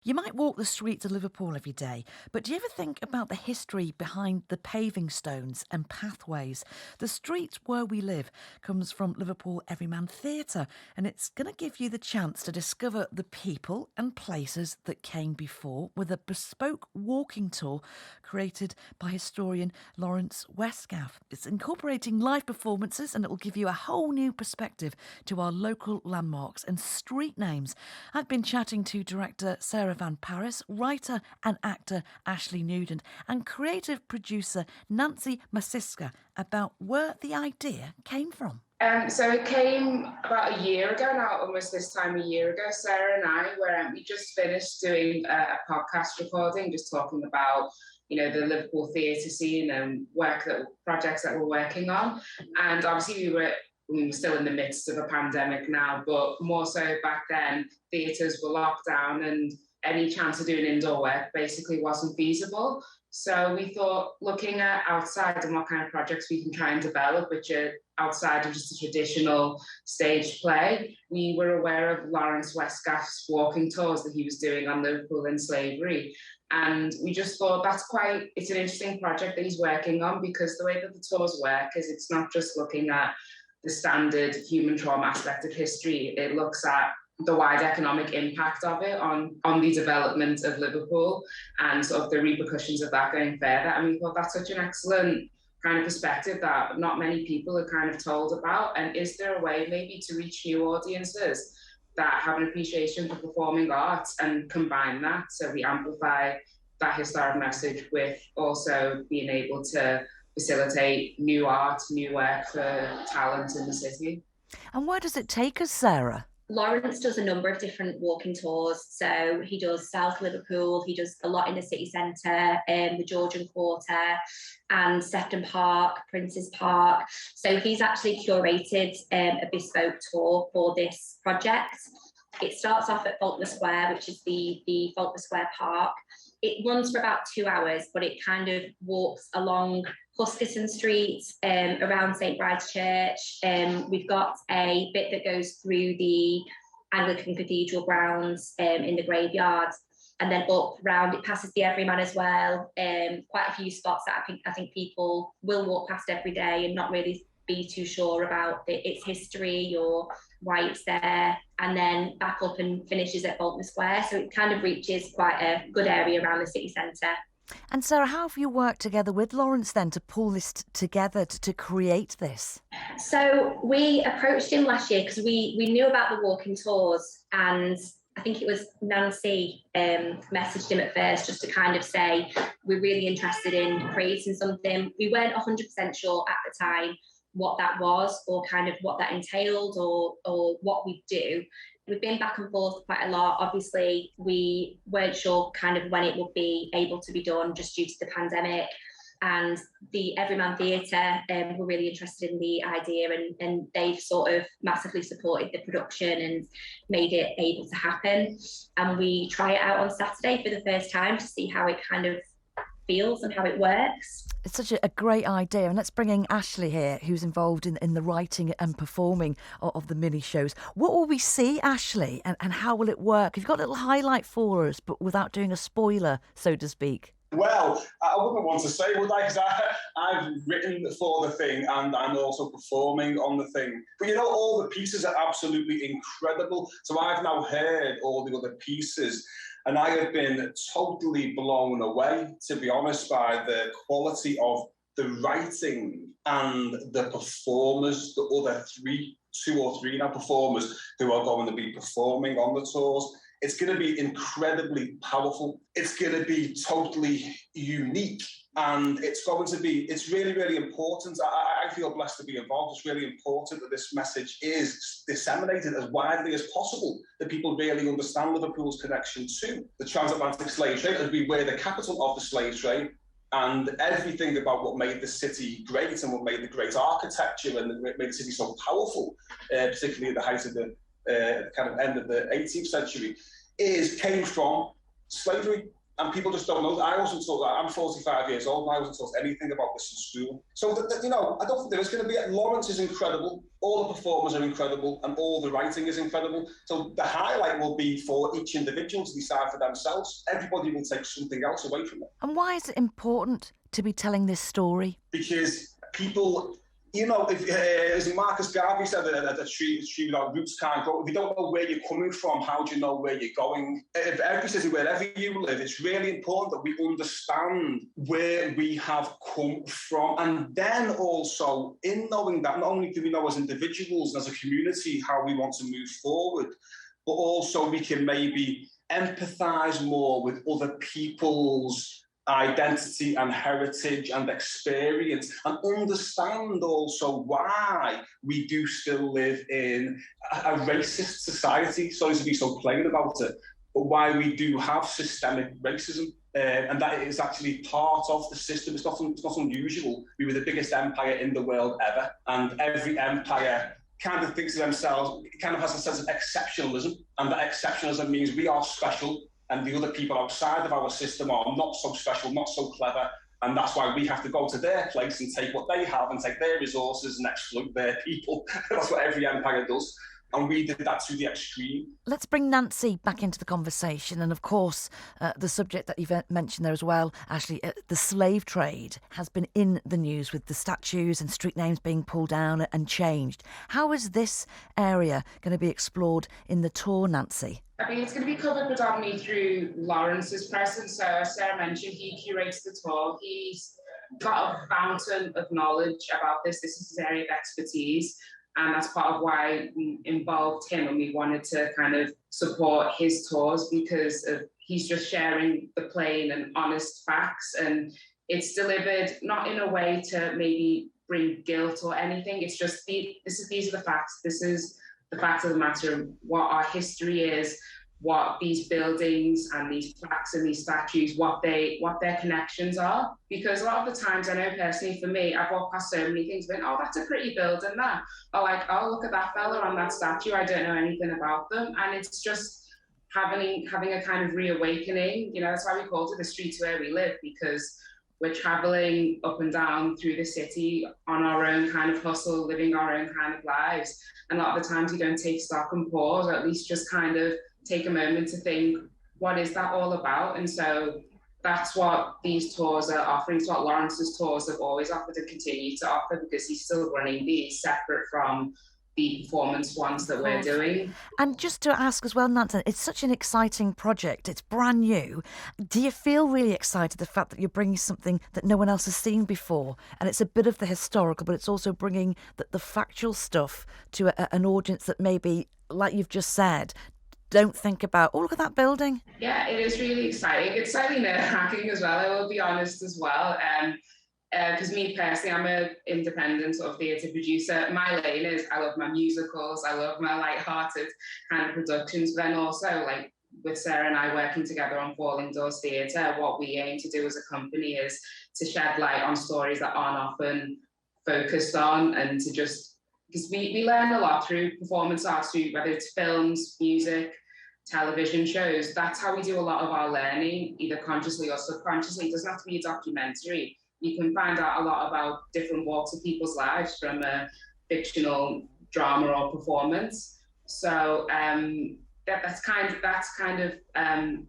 You might walk the streets of Liverpool every day, but do you ever think about the history behind the paving stones and pathways? The street where we live comes from Liverpool Everyman Theatre, and it's going to give you the chance to discover the people and places that came before with a bespoke walking tour created by historian Laurence Westgaph. It's incorporating live performances, and it will give you a whole new perspective to our local landmarks and street names. I've been chatting to director Sarah van Parys, writer and actor Ashleigh Nugent, and creative producer Nancy Msiska about where the idea came from. So it came about a year ago now, almost this time a year ago. Sarah and I we just finished doing a podcast recording, just talking about the Liverpool theatre scene and projects that we're working on. And obviously we were still in the midst of a pandemic now, but more so back then, theatres were locked down and any chance of doing indoor work basically wasn't feasible. So we thought, looking at outside and what kind of projects we can try and develop, which are outside of just a traditional stage play. We were aware of Laurence Westgaph's walking tours that he was doing on Liverpool in slavery. And we just thought it's an interesting project that he's working on, because the way that the tours work is it's not just looking at the standard human trauma aspect of history. It looks at the wide economic impact of it on the development of Liverpool and sort of the repercussions of that going further. And we thought that's such an excellent kind of perspective that not many people are kind of told about. And is there a way maybe to reach new audiences that have an appreciation for performing arts and combine that? So we amplify that historic message with also being able to facilitate new art, new work for talent in the city. And where does it take us, Sarah? Laurence does a number of different walking tours. So he does South Liverpool, he does a lot in the city centre, the Georgian Quarter, and Sefton Park, Prince's Park. So he's actually curated a bespoke tour for this project. It starts off at Faulkner Square, which is the Faulkner Square Park. It runs for about 2 hours, but it kind of walks along Huskisson Street, around St Bride's Church. We've got a bit that goes through the Anglican Cathedral grounds in the graveyard, and then up round. It passes the Everyman as well. Quite a few spots that I think people will walk past every day and not really be too sure about its history or why it's there, and then back up and finishes at Faulkner Square. So it kind of reaches quite a good area around the city centre. And Sarah, how have you worked together with Laurence then to pull this together to create this? So we approached him last year because we knew about the walking tours, and I think it was Nancy messaged him at first just to kind of say, we're really interested in creating something. We weren't 100% sure at the time what that was or kind of what that entailed or what we do. We've been back and forth quite a lot. Obviously, we weren't sure kind of when it would be able to be done just due to the pandemic. And the Everyman Theatre were really interested in the idea, and they've sort of massively supported the production and made it able to happen. And we try it out on Saturday for the first time to see how it kind of feels and how it works. It's such a great idea, and let's bring in Ashleigh here, who's involved in the writing and performing of the mini shows. What will we see, Ashleigh, and how will it work? You've got a little highlight for us, but without doing a spoiler, so to speak. Well, I wouldn't want to say, would I? Because I've written for the thing and I'm also performing on the thing. But all the pieces are absolutely incredible. So I've now heard all the other pieces, and I have been totally blown away, to be honest, by the quality of the writing and the performers, the other two or three now performers who are going to be performing on the tours. It's going to be incredibly powerful. It's going to be totally unique. And it's really, really important. I feel blessed to be involved. It's really important that this message is disseminated as widely as possible, that people really understand Liverpool's connection to the transatlantic slave trade, as we were the capital of the slave trade, and everything about what made the city great and what made the great architecture and made the city so powerful, particularly at the height of the kind of end of the 18th century, came from slavery. And people just don't know. I wasn't taught that. I'm 45 years old and I wasn't taught anything about this in school. So, you know, I don't think there is going to be... Laurence is incredible. All the performers are incredible and all the writing is incredible. So the highlight will be for each individual to decide for themselves. Everybody will take something else away from it. And why is it important to be telling this story? Because people... You know, as Marcus Garvey said, a tree without roots can't grow. If you don't know where you're coming from, how do you know where you're going? If every city, wherever you live, it's really important that we understand where we have come from. And then also, in knowing that, not only do we know as individuals and as a community how we want to move forward, but also we can maybe empathise more with other people's identity and heritage and experience, and understand also why we do still live in a racist society. Sorry to be so plain about it, but why we do have systemic racism. And that is actually part of the system. It's not unusual. We were the biggest empire in the world ever, and every empire kind of thinks of themselves, kind of has a sense of exceptionalism, and that exceptionalism means we are special, and the other people outside of our system are not so special, not so clever, and that's why we have to go to their place and take what they have and take their resources and exploit their people. That's what every empire does. And we did that to the extreme. Let's bring Nancy back into the conversation. And of course, the subject that you've mentioned there as well, Ashleigh, the slave trade has been in the news with the statues and street names being pulled down and changed. How is this area going to be explored in the tour, Nancy? I mean, it's going to be covered predominantly through Laurence's presence. So as Sarah mentioned, he curates the tour. He's got a fountain of knowledge about this. This is his area of expertise. And that's part of why we involved him, and we wanted to kind of support his tours, because he's just sharing the plain and honest facts, and it's delivered not in a way to maybe bring guilt or anything. It's just these are the facts. This is the fact of the matter, what our history is, what these buildings and these plaques and these statues, what their connections are. Because a lot of the times, I know personally for me, I've walked past so many things, but oh, that's a pretty building, that. Or like, oh, look at that fella on that statue, I don't know anything about them. And it's just having a kind of reawakening. You know, that's why we called it the streets where we live, because we're traveling up and down through the city on our own kind of hustle, living our own kind of lives. And a lot of the times you don't take stock and pause, or at least just kind of take a moment to think, what is that all about? And so that's what these tours are offering. It's what Laurence's tours have always offered and continue to offer, because he's still running these separate from the performance ones that we're doing. And just to ask as well, Nancy, it's such an exciting project. It's brand new. Do you feel really excited, the fact that you're bringing something that no one else has seen before? And it's a bit of the historical, but it's also bringing the factual stuff to an audience that maybe, like you've just said, don't think about, oh, look at that building. Yeah, it is really exciting. It's slightly nerve-wracking as well, I will be honest as well. Because me personally, I'm an independent sort of theatre producer. My lane is, I love my musicals, I love my light-hearted kind of productions, but then also, like, with Sarah and I working together on Falling Doors Theatre, what we aim to do as a company is to shed light on stories that aren't often focused on, and to just, because we learn a lot through performance arts, through whether it's films, music, television shows. That's how we do a lot of our learning, either consciously or subconsciously. It doesn't have to be a documentary. You can find out a lot about different walks of people's lives from a fictional drama or performance. So that's kind of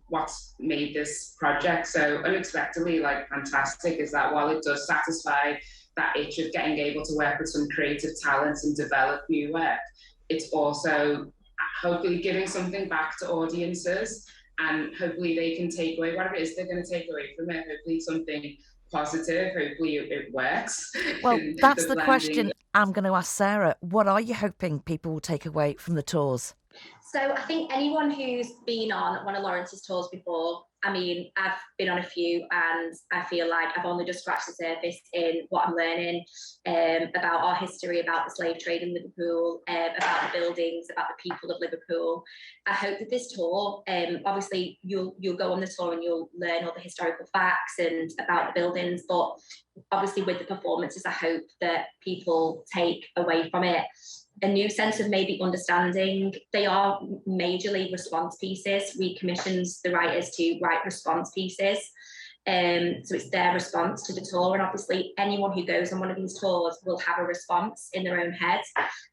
what's made this project so unexpectedly fantastic, is that while it does satisfy that itch of getting able to work with some creative talents and develop new work, it's also hopefully giving something back to audiences, and hopefully they can take away whatever it is they're going to take away from it, hopefully something positive, hopefully it works. Well, that's the question I'm going to ask Sarah. What are you hoping people will take away from the tours? So I think anyone who's been on one of Laurence's tours before, I mean, I've been on a few, and I feel like I've only just scratched the surface in what I'm learning about our history, about the slave trade in Liverpool, about the buildings, about the people of Liverpool. I hope that this tour, obviously you'll go on the tour and you'll learn all the historical facts and about the buildings, but obviously with the performances, I hope that people take away from it a new sense of maybe understanding. They are majorly response pieces. We commissioned the writers to write response pieces. So it's their response to the tour, and obviously anyone who goes on one of these tours will have a response in their own head.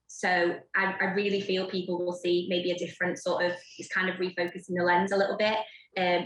So I really feel people will see maybe a different sort of, it's kind of refocusing the lens a little bit.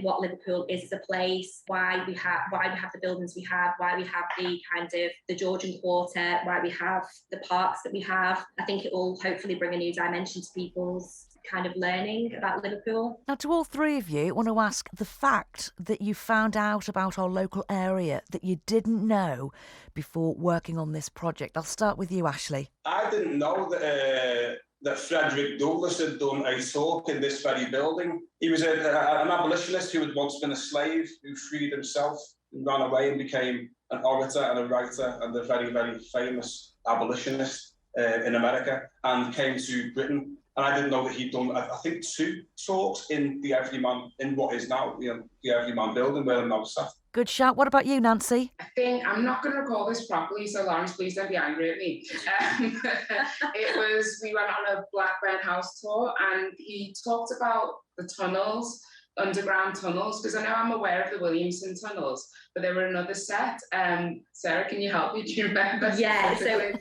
What Liverpool is as a place, why we have the buildings we have, why we have the kind of the Georgian Quarter, why we have the parks that we have. I think it will hopefully bring a new dimension to people's kind of learning about Liverpool. Now, to all three of you, I want to ask the fact that you found out about our local area that you didn't know before working on this project. I'll start with you, Ashleigh. I didn't know that Frederick Douglass had done a talk in this very building. He was an abolitionist who had once been a slave, who freed himself and ran away and became an orator and a writer and a very, very famous abolitionist in America, and came to Britain. And I didn't know that he'd done, I think, 2 talks in the Everyman, in what is now the Everyman building where I'm now sat. Good shout. What about you, Nancy? I think, I'm not going to recall this properly, so Laurence, please don't be angry at me. We went on a Blackburn House tour, and he talked about the tunnels, underground tunnels, because I know I'm aware of the Williamson tunnels, but there were another set. Sarah, can you help me? Do you remember? Yeah, so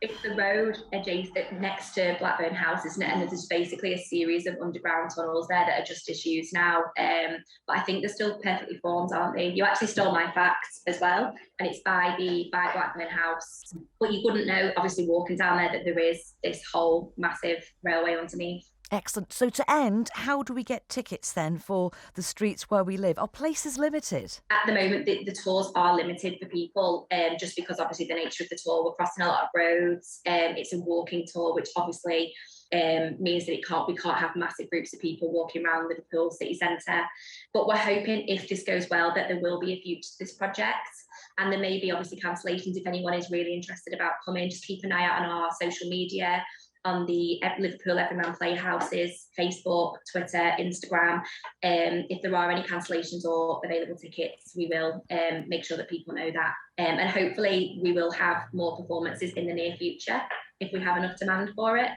it's the road adjacent next to Blackburn House, isn't it? And there's basically a series of underground tunnels there that are just disused now. But I think they're still perfectly formed, aren't they? You actually stole my facts as well, and it's by Blackburn House. But you wouldn't know, obviously, walking down there, that there is this whole massive railway underneath. Excellent. So to end, how do we get tickets then for the streets where we live? Are places limited? At the moment, the tours are limited for people, just because obviously the nature of the tour, we're crossing a lot of roads. It's a walking tour, which obviously means that we can't have massive groups of people walking around Liverpool city centre. But we're hoping, if this goes well, that there will be a future to this project. And there may be obviously cancellations if anyone is really interested about coming. Just keep an eye out on our social media, on the Liverpool Everyman Playhouses, Facebook, Twitter, Instagram. If there are any cancellations or available tickets, we will make sure that people know that. And hopefully we will have more performances in the near future if we have enough demand for it.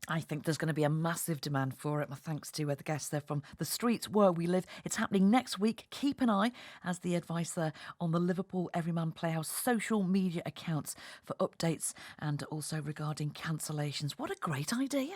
I think there's going to be a massive demand for it. My thanks to the guests there from the streets where we live. It's happening next week. Keep an eye, as the advice there, on the Liverpool Everyman Playhouse social media accounts for updates and also regarding cancellations. What a great idea.